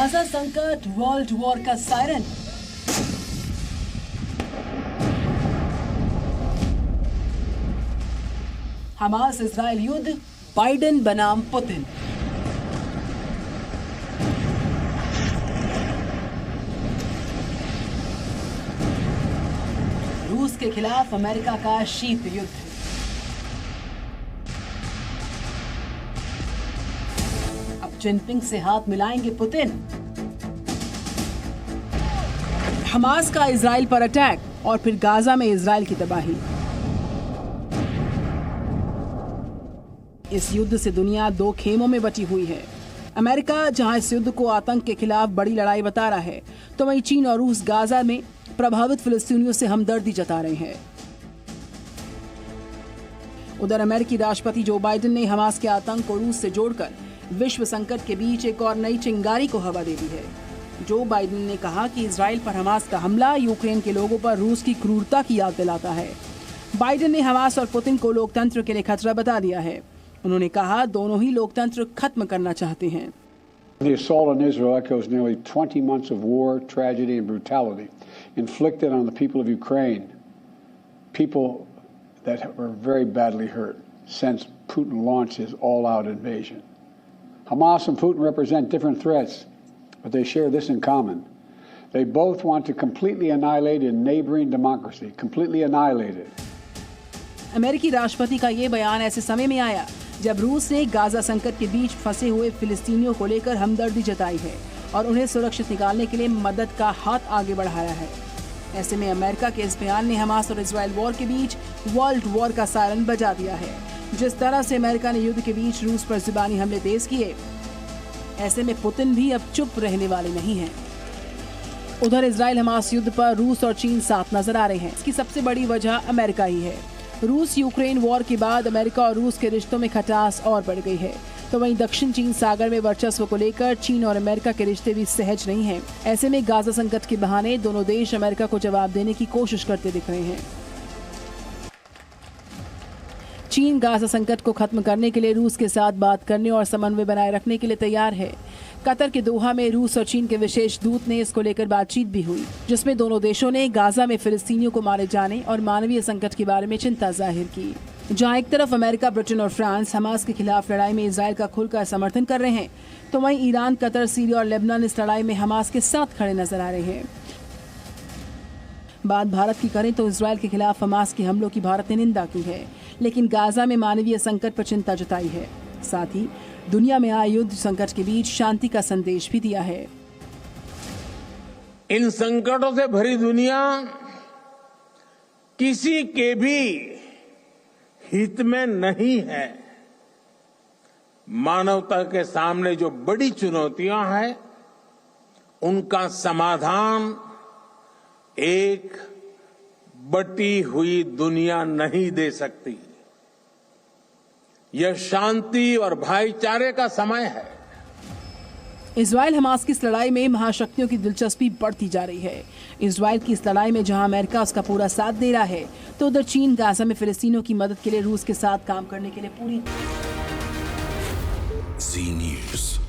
Gaza संकट world war का siren. Hamas Israel युद्ध, बाइडेन बनाम पुतिन। रूस के खिलाफ अमेरिका का शीत युद्ध। अब जिनपिंग से हाथ मिलाएंगे पुतिन। हमास का इजराइल पर अटैक और फिर गाजा में इजराइल की तबाही। इस युद्ध से दुनिया दो खेमों में बटी हुई है। अमेरिका जहां इस युद्ध को आतंक के खिलाफ बड़ी लड़ाई बता रहा है, तो वहीं चीन और रूस गाजा में प्रभावित फिलिस्तीनियों से हमदर्दी जता रहे हैं। उधर अमेरिकी राष्ट्रपति जो बाइडेन ने हमास के आतंक को रूस से जोड़कर विश्व संकट के बीच एक और नई चिंगारी को हवा दे दी है। जो बाइडेन ने कहा कि इजराइल पर हमास का हमला यूक्रेन के लोगों पर रूस की क्रूरता की याद दिलाता है। बाइडेन ने हमास और पुतिन को लोकतंत्र के लिए खतरा बता दिया है। उन्होंने कहा दोनों ही लोकतंत्र खत्म करना चाहते हैं। The assault on Israel echoes nearly 20 months of war, tragedy, and brutality inflicted on the people of Ukraine, people that were very badly hurt since Putin launched his all-out invasion. Hamas and Putin represent different threats, but they share this in common. They both want to completely annihilate a neighboring democracy, completely annihilate it. अमेरिकी राष्ट्रपति का ये बयान ऐसे समय में आया जब रूस ने गाजा संकट के बीच फंसे हुए फिलिस्तीनियों को लेकर हमदर्दी जताई है और उन्हें सुरक्षित निकालने के लिए मदद का हाथ आगे बढ़ाया है। ऐसे में अमेरिका के इस बयान ने हमास और इजराइल वॉर के बीच वर्ल्ड वॉर का सायरन बजा दिया है। जिस तरह से अमेरिका ने युद्ध के बीच रूस पर जुबानी हमले तेज किए, ऐसे में पुतिन भी अब चुप रहने वाले नहीं हैं। उधर इजराइल हमास युद्ध पर रूस और चीन साथ नजर आ रहे हैं। इसकी सबसे बड़ी वजह अमेरिका ही है। रूस यूक्रेन वॉर के बाद अमेरिका और रूस के रिश्तों में खटास और बढ़ गई है, तो वहीं दक्षिण चीन सागर में वर्चस्व को लेकर चीन और अमेरिका के रिश्ते भी सहज नहीं हैं। ऐसे में गाजा संकट के बहाने दोनों देश अमेरिका को जवाब देने की कोशिश करते दिख रहे हैं। चीन गाजा संकट को खत्म करने के लिए रूस के साथ बात करने और समन्वय बनाए रखने के लिए तैयार है। कतर के दोहा में रूस और चीन के विशेष दूत ने इसको लेकर बातचीत भी हुई, जिसमें दोनों देशों ने गाजा में फिलिस्तीनियों को मारे जाने और मानवीय संकट के बारे में चिंता जाहिर की। जहां एक तरफ अमेरिका, ब्रिटेन और फ्रांस हमास के खिलाफ लड़ाई में इजराइल का खुलकर समर्थन कर रहे हैं, तो वहीं ईरान, कतर, सीरिया और लेबनान इस लड़ाई में हमास के साथ खड़े नजर आ रहे हैं। बात भारत की करें तो इजराइल के खिलाफ हमास के हमलों की भारत ने निंदा की है, लेकिन गाजा में मानवीय संकट पर चिंता जताई है। साथ ही दुनिया में आए युद्ध संकट के बीच शांति का संदेश भी दिया है। इन संकटों से भरी दुनिया किसी के भी हित में नहीं है। मानवता के सामने जो बड़ी चुनौतियां हैं, उनका समाधान एक बटी हुई दुनिया नहीं दे सकती। यह शांति और भाईचारे का समय है। इजराइल हमास की इस लड़ाई में महाशक्तियों की दिलचस्पी बढ़ती जा रही है। इजराइल की इस लड़ाई में जहां अमेरिका उसका पूरा साथ दे रहा है, तो उधर चीन गाजा में फिलिस्तीनियों की मदद के लिए रूस के साथ काम करने के लिए पूरी Zee News।